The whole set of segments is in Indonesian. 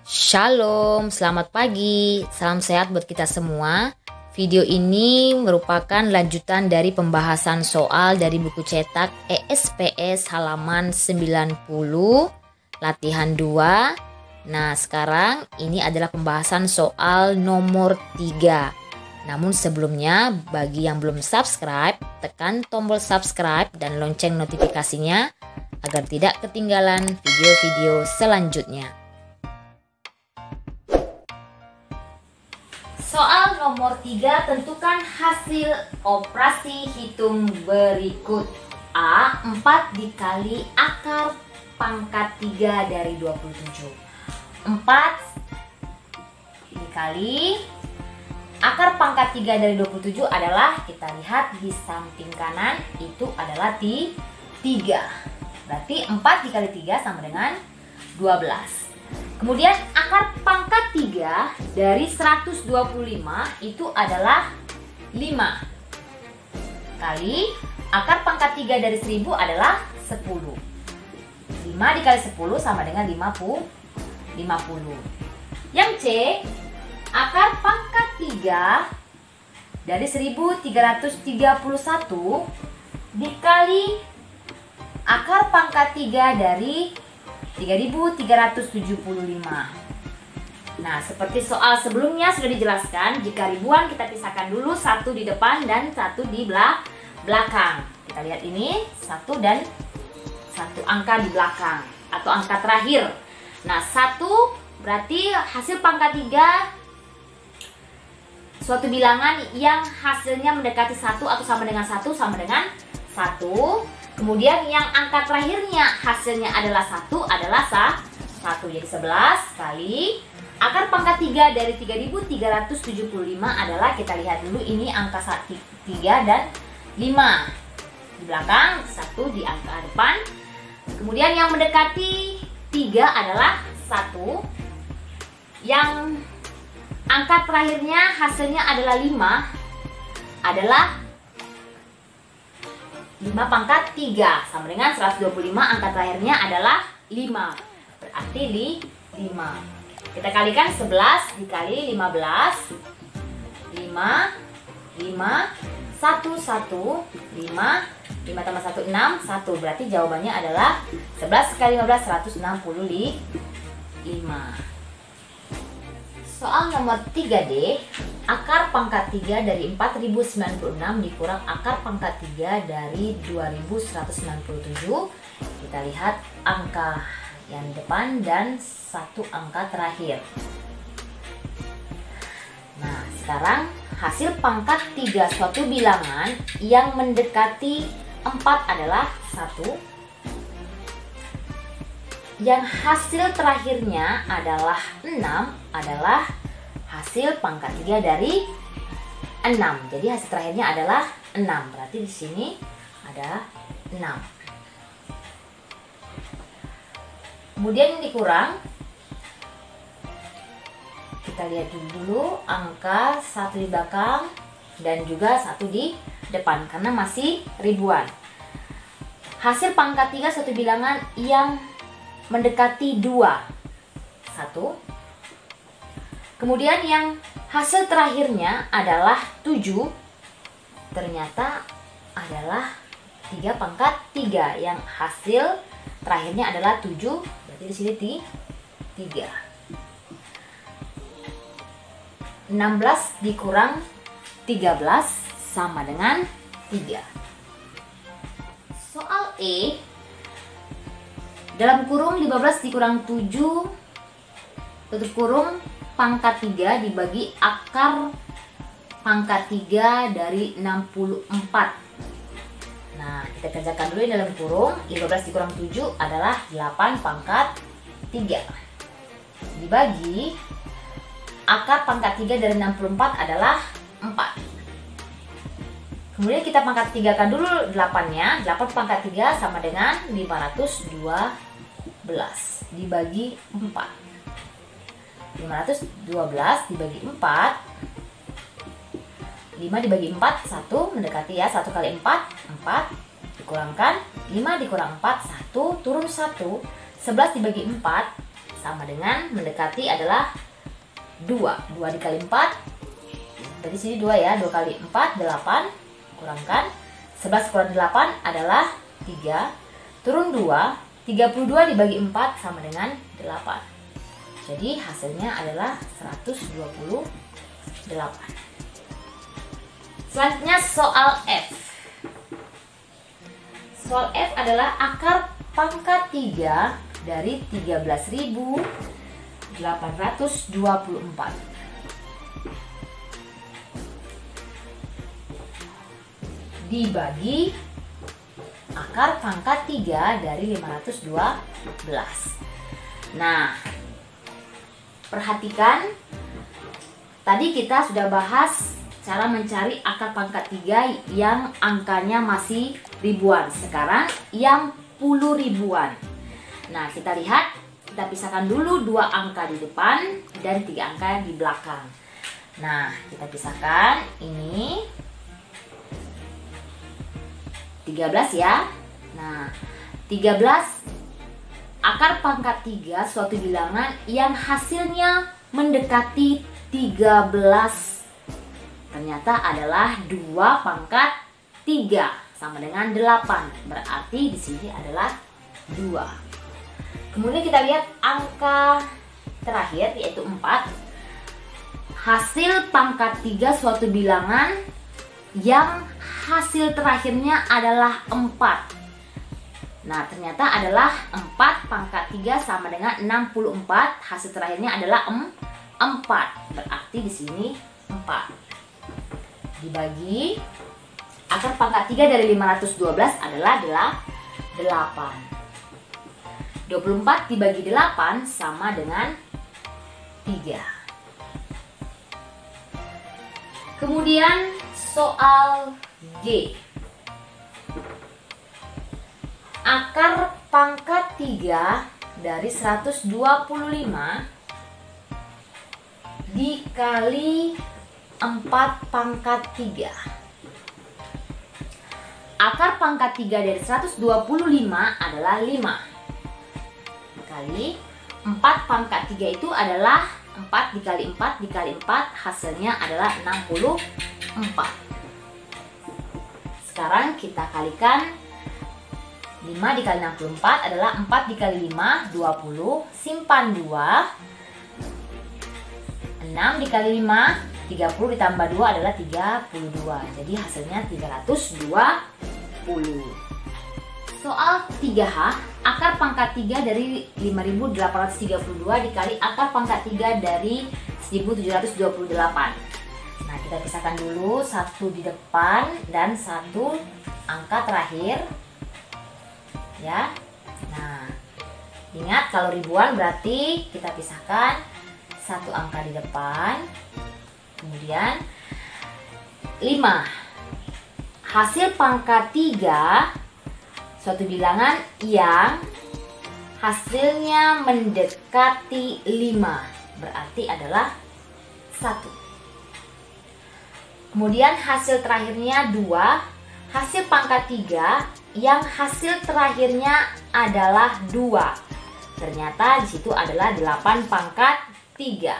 Shalom, selamat pagi, salam sehat buat kita semua. Video ini merupakan lanjutan dari pembahasan soal dari buku cetak ESPS halaman 90, latihan 2. Nah, sekarang ini adalah pembahasan soal nomor 3. Namun sebelumnya, bagi yang belum subscribe, tekan tombol subscribe dan lonceng notifikasinya agar tidak ketinggalan video-video selanjutnya. Soal nomor 3, tentukan hasil operasi hitung berikut. A, 4 dikali akar pangkat 3 dari 27. 4 dikali akar pangkat 3 dari 27 adalah, kita lihat di samping kanan, itu adalah 3. Berarti 4 dikali 3 sama dengan 12. Kemudian akar pangkat 3 dari 125 itu adalah 5. Kali akar pangkat 3 dari 1000 adalah 10. 5 dikali 10 sama dengan 50. Yang C, akar pangkat 3 dari 1331 dikali akar pangkat 3 dari 3375. Nah, seperti soal sebelumnya sudah dijelaskan, jika ribuan kita pisahkan dulu, satu di depan dan satu di belakang. Kita lihat ini, satu dan satu angka di belakang atau angka terakhir. Nah, satu berarti hasil pangkat 3 suatu bilangan yang hasilnya mendekati 1 atau sama dengan 1 sama dengan 1. Kemudian yang angka terakhirnya hasilnya adalah 1 adalah 1. Jadi 11 kali akar pangkat 3 dari 3375 adalah, kita lihat dulu ini angka 3 dan 5. Di belakang 1 di angka depan. Kemudian yang mendekati 3 adalah 1. Yang angka terakhirnya hasilnya adalah 5 adalah 5 pangkat 3 sama dengan 125, angka terakhirnya adalah 5. Berarti 5. Kita kalikan 11 dikali 15. 5, 5, 1, 1, 5. 5 tambah 1, 6, 1. Berarti jawabannya adalah 11 kali 15, 165. Soal nomor 3D, akar pangkat 3 dari 4096 dikurang akar pangkat 3 dari 2197. Kita lihat angka yang depan dan satu angka terakhir. Nah, sekarang hasil pangkat 3 suatu bilangan yang mendekati 4 adalah 1. Yang hasil terakhirnya adalah 6 adalah hasil pangkat 3 dari 6. Jadi hasil terakhirnya adalah 6. Berarti di sini ada 6. Kemudian yang dikurang, kita lihat dulu angka 1 di belakang dan juga 1 di depan karena masih ribuan. Hasil pangkat 3 suatu bilangan yang mendekati 2, 1. Kemudian yang hasil terakhirnya adalah 7. Ternyata adalah 3 pangkat 3. Yang hasil terakhirnya adalah 7. Berarti di sini 3. 16 dikurang 13 sama dengan 3. Soal E, dalam kurung 15 dikurang 7 tutup kurung pangkat 3 dibagi akar pangkat 3 dari 64. Nah, kita kerjakan dulu dalam kurung. 15 dikurang 7 adalah 8 pangkat 3 dibagi akar pangkat 3 dari 64 adalah 4. Kemudian kita pangkat 3kan dulu 8-nya. 8 pangkat 3 sama dengan 512 dibagi 4. 512 dibagi 4. 5 dibagi 4, 1 mendekati ya. 1 kali 4, 4. Dikurangkan 5 dikurang 4, 1 turun 1. 11 dibagi 4, sama dengan mendekati adalah 2. 2 dikali 4. Dari sini 2 ya. 2 kali 4 8. Kurangkan 11 kurang 8 adalah 3. Turun 2. 32 dibagi 4 sama dengan 8. Jadi hasilnya adalah 128. Selanjutnya soal F. Soal F adalah akar pangkat 3 dari 13.824 dibagi akar pangkat 3 dari 512. Nah, perhatikan, tadi kita sudah bahas cara mencari akar pangkat 3 yang angkanya masih ribuan. Sekarang yang puluh ribuan. Nah, kita lihat, kita pisahkan dulu 2 angka di depan dan 3 angka di belakang. Nah, kita pisahkan ini 13 ya. Nah, 13 akar pangkat 3 suatu bilangan yang hasilnya mendekati 13 ternyata adalah 2 pangkat 3 sama dengan 8. Berarti di sini adalah 2. Kemudian kita lihat angka terakhir yaitu 4. Hasil pangkat 3 suatu bilangan yang hasil terakhirnya adalah 4. Nah, ternyata adalah 4 pangkat 3 sama dengan 64. Hasil terakhirnya adalah 4. Berarti di sini 4. Dibagi akar pangkat 3 dari 512 adalah 8. 24 dibagi 8 sama dengan 3. Kemudian soal G. Akar pangkat 3 dari 125 dikali 4 pangkat 3. Akar pangkat 3 dari 125 adalah 5. Kali 4 pangkat 3 itu adalah 4 dikali 4 dikali 4, hasilnya adalah 64. Sekarang kita kalikan 5 dikali 64 adalah 4 dikali 5, 20. Simpan 2. 6 dikali 5, 30 ditambah 2 adalah 32. Jadi hasilnya 320. Soal 3H, akar pangkat 3 dari 5.832 dikali akar pangkat 3 dari 1.728. Nah, kita pisahkan dulu, 1 di depan dan 1 angka terakhir. Ya. Nah, ingat kalau ribuan berarti kita pisahkan 1 angka di depan. Kemudian 5. Hasil pangkat 3 suatu bilangan yang hasilnya mendekati 5 berarti adalah 1. Kemudian hasil terakhirnya 2. Hasil pangkat 3 yang hasil terakhirnya adalah 2. Ternyata di situ adalah 8 pangkat 3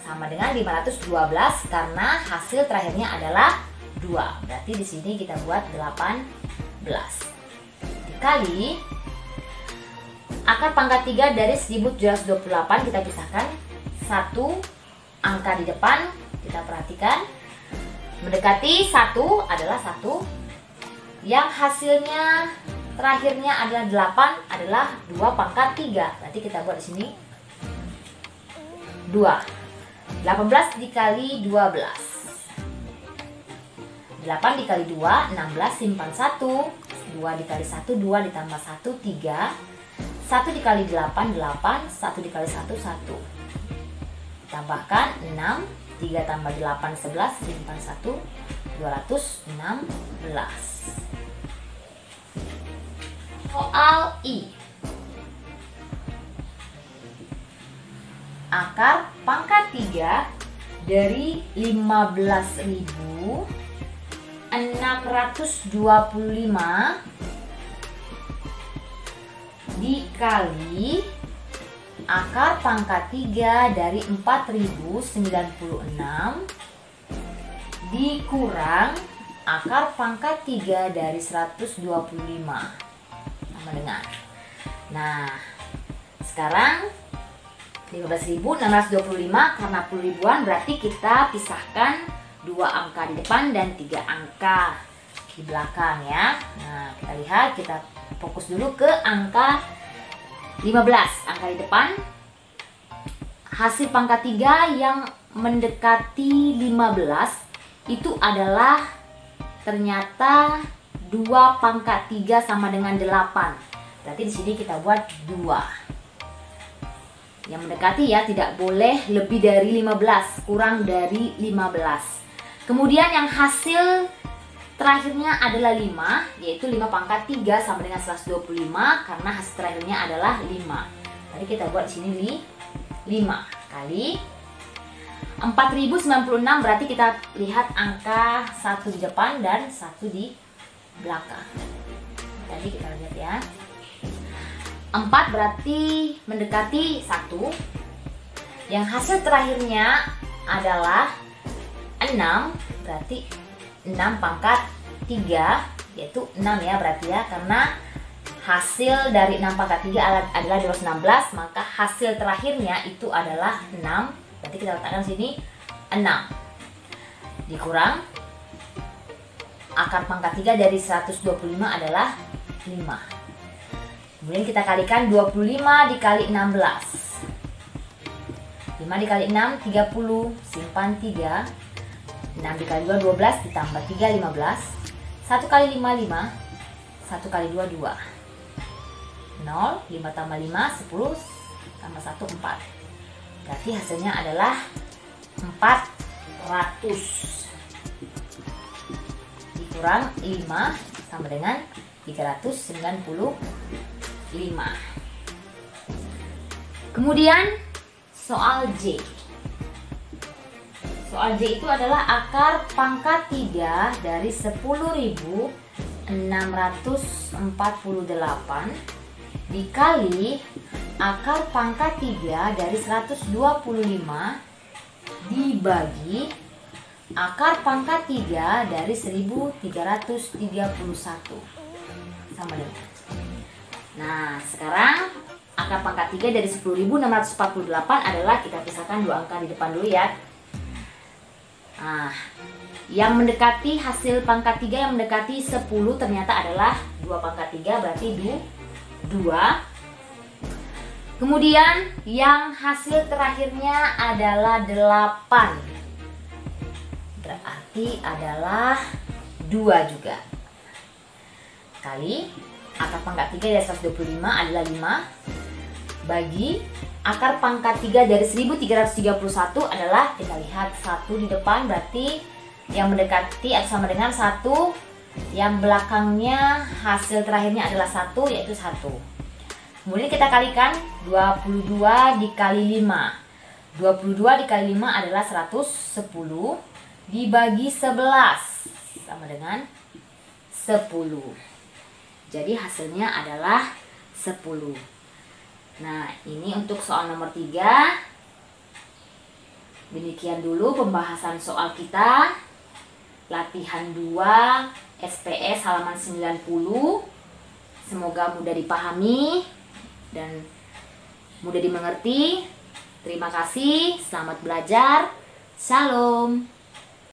sama dengan 512 karena hasil terakhirnya adalah 2. Berarti di sini kita buat 18. Dikali akar pangkat 3 dari 1.728 kita pisahkan 1 angka di depan, kita perhatikan mendekati 1 adalah 1. Yang hasilnya terakhirnya adalah 8 adalah 2 pangkat 3. Berarti kita buat di sini 2. 18 dikali 12. 8 dikali 2, 16, simpan 1. 2 dikali 1, 2 ditambah 1, 3. 1 dikali 8, 8. 1 dikali 1, 1. Tambahkan 6. 3 tambah 8, 11. Simpan 1. 216. Soal I. Akar pangkat 3 dari 15.625 dikali akar pangkat 3 dari 4096 dikurang akar pangkat 3 dari 125 sama dengan. Nah, sekarang 15.625 karena puluh ribuan berarti kita pisahkan 2 angka di depan dan 3 angka di belakang ya. Nah, kita lihat, kita fokus dulu ke angka 15, angka di depan. Hasil pangkat 3 yang mendekati 15 itu adalah ternyata 2 pangkat 3 sama dengan 8. Berarti di sini kita buat 2. Yang mendekati ya, tidak boleh lebih dari 15, kurang dari 15. Kemudian yang hasil terakhirnya adalah 5, yaitu 5 pangkat 3 sama dengan 125 karena hasil terakhirnya adalah 5. Jadi kita buat di sini 5 kali 4096, berarti kita lihat angka 1 di depan dan 1 di belakang. Jadi kita lihat ya. 4 berarti mendekati 1. Yang hasil terakhirnya adalah 6, berarti 6 pangkat 3, yaitu 6 ya berarti ya, karena hasil dari 6 pangkat 3 adalah 216, maka hasil terakhirnya itu adalah 6. Berarti kita letakkan sini 6 dikurang akar pangkat 3 dari 125 adalah 5. Kemudian kita kalikan 25 dikali 16. 5 dikali 6 30, simpan 3. 6 dikali 2 12, ditambah 3 15. 1 kali 5 5, 1 kali 2 2. 0, 5 tambah 5 10, tambah 1 4. Berarti hasilnya adalah 400 dikurang 5 sama dengan 395. Kemudian soal J. Soal J itu adalah akar pangkat 3 dari 10.648 dikali akar pangkat 3 dari 125 dibagi akar pangkat 3 dari 1331 sama dengan. Nah, sekarang akar pangkat 3 dari 10.648 adalah, kita pisahkan 2 angka di depan dulu ya. Nah, yang mendekati hasil pangkat 3 yang mendekati 10 ternyata adalah 2 pangkat 3, berarti 2. Kemudian yang hasil terakhirnya adalah 8, berarti adalah 2 juga. Kali akar pangkat 3 dari 125 adalah 5, bagi akar pangkat 3 dari 1331 adalah, kita lihat 1 di depan, berarti yang mendekati atau sama dengan 1, yang belakangnya hasil terakhirnya adalah 1, yaitu 1. Kemudian kita kalikan 22 dikali 5. 22 dikali 5 adalah 110 dibagi 11 sama dengan 10. Jadi hasilnya adalah 10. Nah, ini untuk soal nomor 3. Demikian dulu pembahasan soal kita. Latihan 2 SPS halaman 90. Semoga mudah dipahami dan mudah dimengerti. Terima kasih, selamat belajar. Shalom.